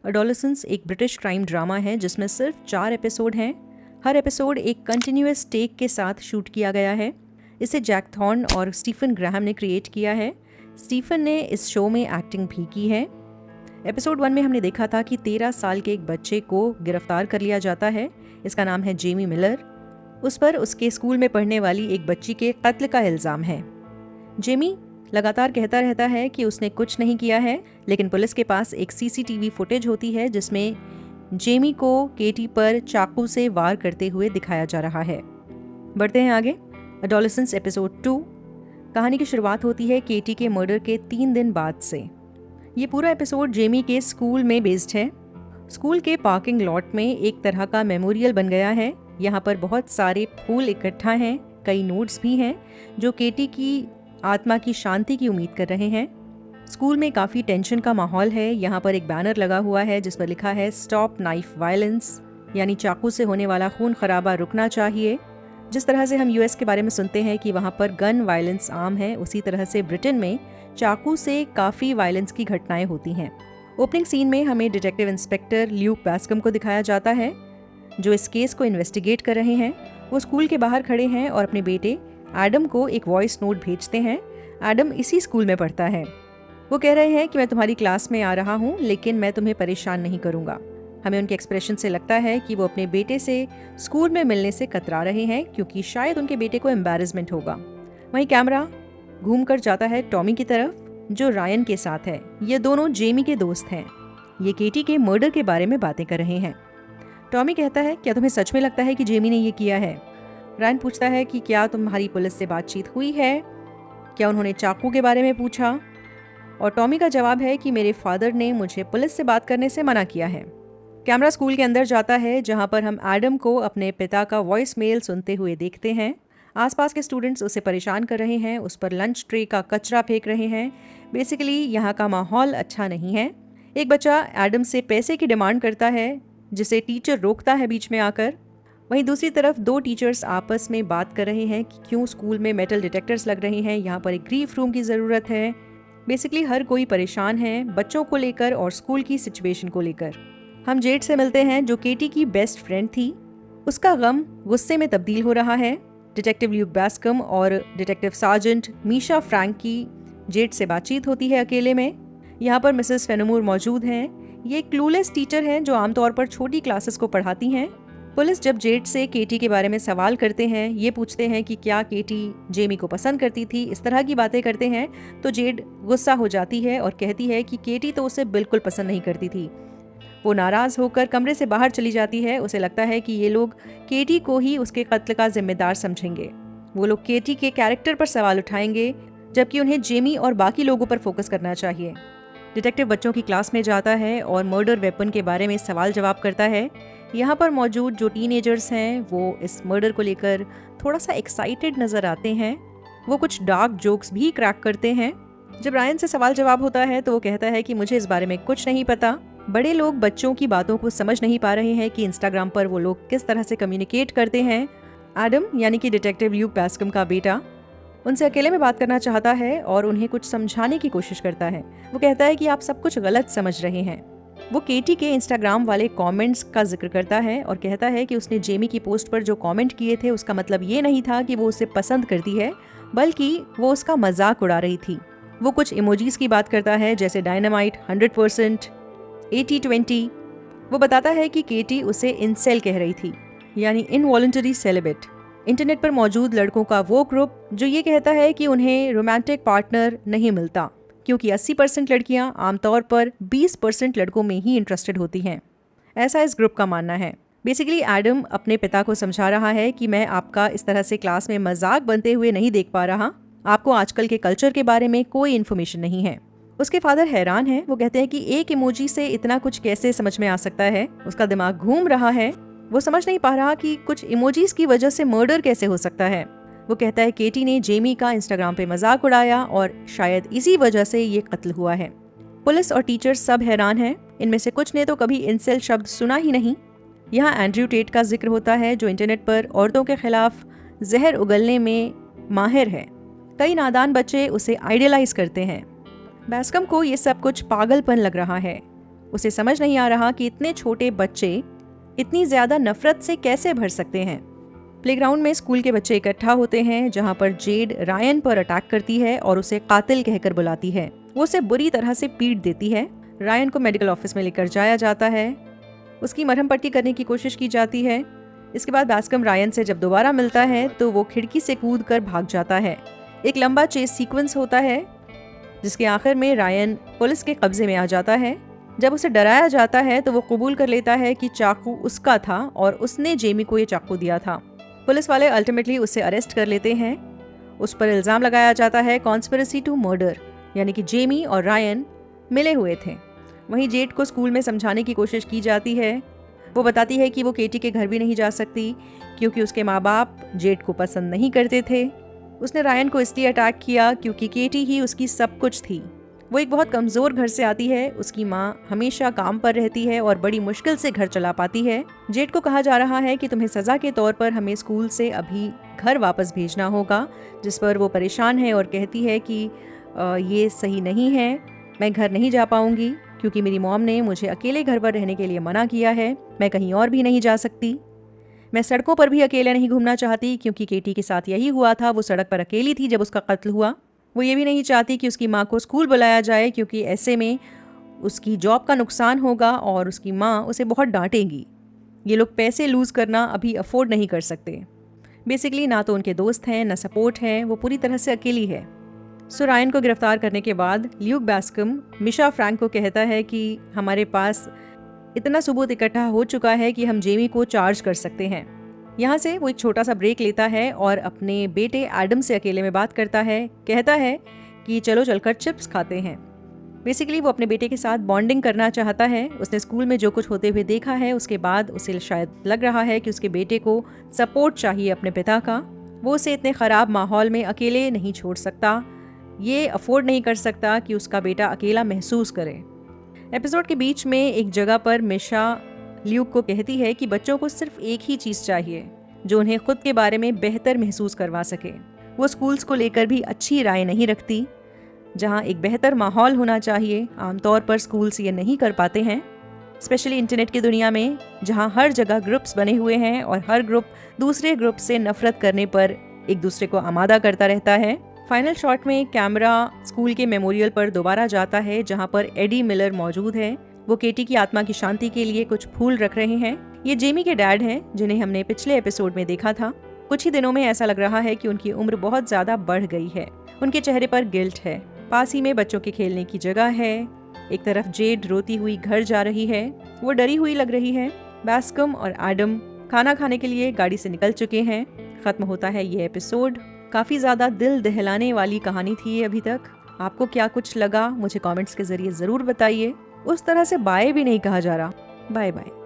Adolescence एक British crime drama है जिसमें सिर्फ 4 एपिसोड हैं। हर एपिसोड एक कंटिन्यूअस टेक के साथ शूट किया गया है। इसे जैक थॉर्न और स्टीफन ग्राहम ने क्रिएट किया है। स्टीफन ने इस शो में एक्टिंग भी की है। एपिसोड 1 में हमने देखा था कि 13 साल के एक बच्चे को गिरफ्तार कर लिया जाता है। इसका नाम है जेमी मिलर। उस पर उसके स्कूल में पढ़ने वाली एक बच्ची के कत्ल का इल्ज़ाम है। जेमी लगातार कहता रहता है कि उसने कुछ नहीं किया है, लेकिन पुलिस के पास एक सीसीटीवी फुटेज होती है जिसमें जेमी को केटी पर चाकू से वार करते हुए दिखाया जा रहा है। बढ़ते हैं आगे। Adolescence episode 2। कहानी की शुरुआत होती है केटी के मर्डर के 3 दिन बाद से। ये पूरा एपिसोड जेमी के स्कूल में बेस्ड है। स्कूल के पार्किंग लॉट में एक तरह का मेमोरियल बन गया है। यहाँ पर बहुत सारे फूल इकट्ठा हैं, कई नोट्स भी हैं जो केटी की आत्मा की शांति की उम्मीद कर रहे हैं। स्कूल में काफ़ी टेंशन का माहौल है। यहाँ पर एक बैनर लगा हुआ है जिस पर लिखा है स्टॉप नाइफ वायलेंस, यानी चाकू से होने वाला खून खराबा रुकना चाहिए। जिस तरह से हम यूएस के बारे में सुनते हैं कि वहाँ पर गन वायलेंस आम है, उसी तरह से ब्रिटेन में चाकू से काफ़ी वायलेंस की घटनाएं होती हैं। ओपनिंग सीन में हमें डिटेक्टिव इंस्पेक्टर ल्यूक बेस्कम को दिखाया जाता है जो इस केस को इन्वेस्टिगेट कर रहे हैं। वो स्कूल के बाहर खड़े हैं और अपने बेटे एडम को एक वॉइस नोट भेजते हैं। एडम इसी स्कूल में पढ़ता है। वो कह रहे हैं कि मैं तुम्हारी क्लास में आ रहा हूँ, लेकिन मैं तुम्हें परेशान नहीं करूँगा। हमें उनके एक्सप्रेशन से लगता है कि वो अपने बेटे से स्कूल में मिलने से कतरा रहे हैं क्योंकि शायद उनके बेटे को एम्बैरेसमेंट होगा। वहीं कैमरा घूमकर जाता है टॉमी की तरफ जो रायन के साथ है। ये दोनों जेमी के दोस्त हैं। ये केटी के मर्डर के बारे में बातें कर रहे हैं। टॉमी कहता है, क्या तुम्हें सच में लगता है कि जेमी ने ये किया है? रायन पूछता है कि क्या तुम्हारी पुलिस से बातचीत हुई है? क्या उन्होंने चाकू के बारे में पूछा? और टॉमी का जवाब है कि मेरे फादर ने मुझे पुलिस से बात करने से मना किया है। कैमरा स्कूल के अंदर जाता है जहां पर हम एडम को अपने पिता का वॉइस मेल सुनते हुए देखते हैं। आसपास के स्टूडेंट्स उसे परेशान कर रहे हैं, उस पर लंच ट्रे का कचरा फेंक रहे हैं। बेसिकली यहाँ का माहौल अच्छा नहीं है। एक बच्चा एडम से पैसे की डिमांड करता है जिसे टीचर रोकता है बीच में आकर। वहीं दूसरी तरफ 2 टीचर्स आपस में बात कर रहे हैं कि क्यों स्कूल में मेटल डिटेक्टर्स लग रहे हैं, यहाँ पर एक ग्रीफ रूम की ज़रूरत है। बेसिकली हर कोई परेशान है बच्चों को लेकर और स्कूल की सिचुएशन को लेकर। हम जेड से मिलते हैं जो केटी की बेस्ट फ्रेंड थी। उसका गम गुस्से में तब्दील हो रहा है। डिटेक्टिव ल्यूक बेस्कम और डिटेक्टिव सार्जेंट मीशा फ्रैंक की जेड से बातचीत होती है अकेले में। यहाँ पर मिसेस फेनमूर मौजूद हैं। ये क्लूलेस टीचर हैं जो आमतौर पर छोटी क्लासेस को पढ़ाती हैं। पुलिस जब जेड से केटी के बारे में सवाल करते हैं, ये पूछते हैं कि क्या केटी जेमी को पसंद करती थी, इस तरह की बातें करते हैं, तो जेड गुस्सा हो जाती है और कहती है कि केटी तो उसे बिल्कुल पसंद नहीं करती थी। वो नाराज़ होकर कमरे से बाहर चली जाती है। उसे लगता है कि ये लोग केटी को ही उसके कत्ल का जिम्मेदार समझेंगे। वो लोग केटी के कैरेक्टर पर सवाल उठाएंगे जबकि उन्हें जेमी और बाकी लोगों पर फोकस करना चाहिए। डिटेक्टिव बच्चों की क्लास में जाता है और मर्डर वेपन के बारे में सवाल जवाब करता है। यहाँ पर मौजूद जो टीनेजर्स हैं वो इस मर्डर को लेकर थोड़ा सा एक्साइटेड नज़र आते हैं। वो कुछ डार्क जोक्स भी क्रैक करते हैं। जब रायन से सवाल जवाब होता है तो वो कहता है कि मुझे इस बारे में कुछ नहीं पता। बड़े लोग बच्चों की बातों को समझ नहीं पा रहे हैं कि इंस्टाग्राम पर वो लोग किस तरह से कम्युनिकेट करते हैं। एडम यानी कि डिटेक्टिव ल्यूक बेस्कम का बेटा उनसे अकेले में बात करना चाहता है और उन्हें कुछ समझाने की कोशिश करता है। वो कहता है कि आप सब कुछ गलत समझ रहे हैं। वो केटी के इंस्टाग्राम वाले कमेंट्स का जिक्र करता है और कहता है कि उसने जेमी की पोस्ट पर जो कमेंट किए थे उसका मतलब ये नहीं था कि वो उसे पसंद करती है, बल्कि वो उसका मजाक उड़ा रही थी। वो कुछ इमोजीज की बात करता है जैसे डायनामाइट, 100%, 80-20। वो बताता है कि केटी उसे इंसेल कह रही थी, यानी इनवॉलंटरी सेलिब्रेट। इंटरनेट पर मौजूद लड़कों का वो ग्रुप जो ये कहता है कि उन्हें रोमांटिक पार्टनर नहीं मिलता क्योंकि 80% लड़कियां आमतौर पर 20% लड़कों में ही इंटरेस्टेड होती हैं। ऐसा इस ग्रुप का मानना है। बेसिकली एडम अपने पिता को समझा रहा है कि मैं आपका इस तरह से क्लास में मजाक बनते हुए नहीं देख पा रहा। आपको आजकल के कल्चर के बारे में कोई इन्फॉर्मेशन नहीं है। उसके फादर हैरान हैं। वो कहते हैं कि एक इमोजी से इतना कुछ कैसे समझ में आ सकता है। उसका दिमाग घूम रहा है। वो समझ नहीं पा रहा कि कुछ इमोजीज की वजह से मर्डर कैसे हो सकता है। वो कहता है केटी ने जेमी का इंस्टाग्राम पे मजाक उड़ाया और शायद इसी वजह से ये कत्ल हुआ है। पुलिस और टीचर्स सब हैरान हैं। इनमें से कुछ ने तो कभी इंसेल शब्द सुना ही नहीं। यहाँ एंड्रयू टेट का जिक्र होता है जो इंटरनेट पर औरतों के खिलाफ जहर उगलने में माहिर है। कई नादान बच्चे उसे आइडियलाइज करते हैं। बेस्कम को ये सब कुछ पागलपन लग रहा है। उसे समझ नहीं आ रहा कि इतने छोटे बच्चे इतनी ज़्यादा नफरत से कैसे भर सकते हैं। प्लेग्राउंड में स्कूल के बच्चे इकट्ठा होते हैं, जहां पर जेड रायन पर अटैक करती है और उसे कातिल कहकर बुलाती है। वो उसे बुरी तरह से पीट देती है। रायन को मेडिकल ऑफिस में लेकर जाया जाता है। उसकी मरहम पट्टी करने की कोशिश की जाती है। इसके बाद बास्कम रायन से जब दोबारा मिलता है तो वो खिड़की से कूदकर भाग जाता है। एक लंबा चेस सीक्वेंस होता है, जिसके आखिर में रायन पुलिस के कब्जे में आ जाता है। जब उसे डराया जाता है तो वो कबूल कर लेता है कि चाकू उसका था और उसने जेमी को ये चाकू दिया था। पुलिस वाले अल्टीमेटली उसे अरेस्ट कर लेते हैं। उस पर इल्ज़ाम लगाया जाता है कॉन्स्पिरेसी टू मर्डर, यानी कि जेमी और रायन मिले हुए थे। वहीं जेड को स्कूल में समझाने की कोशिश की जाती है। वो बताती है कि वो केटी के घर भी नहीं जा सकती क्योंकि उसके माँ बाप जेड को पसंद नहीं करते थे। उसने रायन को इसलिए अटैक किया क्योंकि केटी ही उसकी सब कुछ थी। वो एक बहुत कमज़ोर घर से आती है। उसकी माँ हमेशा काम पर रहती है और बड़ी मुश्किल से घर चला पाती है। जेड को कहा जा रहा है कि तुम्हें सज़ा के तौर पर हमें स्कूल से अभी घर वापस भेजना होगा, जिस पर वो परेशान है और कहती है कि ये सही नहीं है, मैं घर नहीं जा पाऊंगी क्योंकि मेरी मॉम ने मुझे अकेले घर पर रहने के लिए मना किया है। मैं कहीं और भी नहीं जा सकती। मैं सड़कों पर भी अकेले नहीं घूमना चाहती क्योंकि केटी के साथ यही हुआ था। वो सड़क पर अकेली थी जब उसका कत्ल हुआ। वो ये भी नहीं चाहती कि उसकी माँ को स्कूल बुलाया जाए क्योंकि ऐसे में उसकी जॉब का नुकसान होगा और उसकी माँ उसे बहुत डांटेगी। ये लोग पैसे लूज़ करना अभी अफोर्ड नहीं कर सकते। बेसिकली ना तो उनके दोस्त हैं, ना सपोर्ट है। वो पूरी तरह से अकेली है। सो रायन को गिरफ्तार करने के बाद ल्यूक बास्कम मिशा फ्रैंक को कहता है कि हमारे पास इतना सबूत इकट्ठा हो चुका है कि हम जेमी को चार्ज कर सकते हैं। यहाँ से वो एक छोटा सा ब्रेक लेता है और अपने बेटे एडम से अकेले में बात करता है। कहता है कि चलो चलकर चिप्स खाते हैं। बेसिकली वो अपने बेटे के साथ बॉन्डिंग करना चाहता है। उसने स्कूल में जो कुछ होते हुए देखा है उसके बाद उसे शायद लग रहा है कि उसके बेटे को सपोर्ट चाहिए अपने पिता का। वो उसे इतने ख़राब माहौल में अकेले नहीं छोड़ सकता। ये अफोर्ड नहीं कर सकता कि उसका बेटा अकेला महसूस करे। एपिसोड के बीच में एक जगह पर मिशा ल्यूक को कहती है कि बच्चों को सिर्फ एक ही चीज़ चाहिए जो उन्हें खुद के बारे में बेहतर महसूस करवा सके। वो स्कूल्स को लेकर भी अच्छी राय नहीं रखती, जहाँ एक बेहतर माहौल होना चाहिए। आमतौर पर स्कूल्स ये नहीं कर पाते हैं, स्पेशली इंटरनेट की दुनिया में जहाँ हर जगह ग्रुप्स बने हुए हैं और हर ग्रुप दूसरे ग्रुप से नफरत करने पर एक दूसरे को आमादा करता रहता है। फाइनल शॉट में कैमरा स्कूल के मेमोरियल पर दोबारा जाता है जहां पर एडी मिलर मौजूद है। वो केटी की आत्मा की शांति के लिए कुछ फूल रख रहे हैं। ये जेमी के डैड हैं जिन्हें हमने पिछले एपिसोड में देखा था। कुछ ही दिनों में ऐसा लग रहा है कि उनकी उम्र बहुत ज्यादा बढ़ गई है। उनके चेहरे पर गिल्ट है। पास ही में बच्चों के खेलने की जगह है। एक तरफ जेड रोती हुई घर जा रही है। वो डरी हुई लग रही है। बास्कम और एडम खाना खाने के लिए गाड़ी से निकल चुके हैं। खत्म होता है ये एपिसोड। काफ़ी ज़्यादा दिल दहलाने वाली कहानी थी ये अभी तक। आपको क्या कुछ लगा मुझे कमेंट्स के ज़रिए ज़रूर बताइए। उस तरह से बाय भी नहीं कहा जा रहा। Bye bye.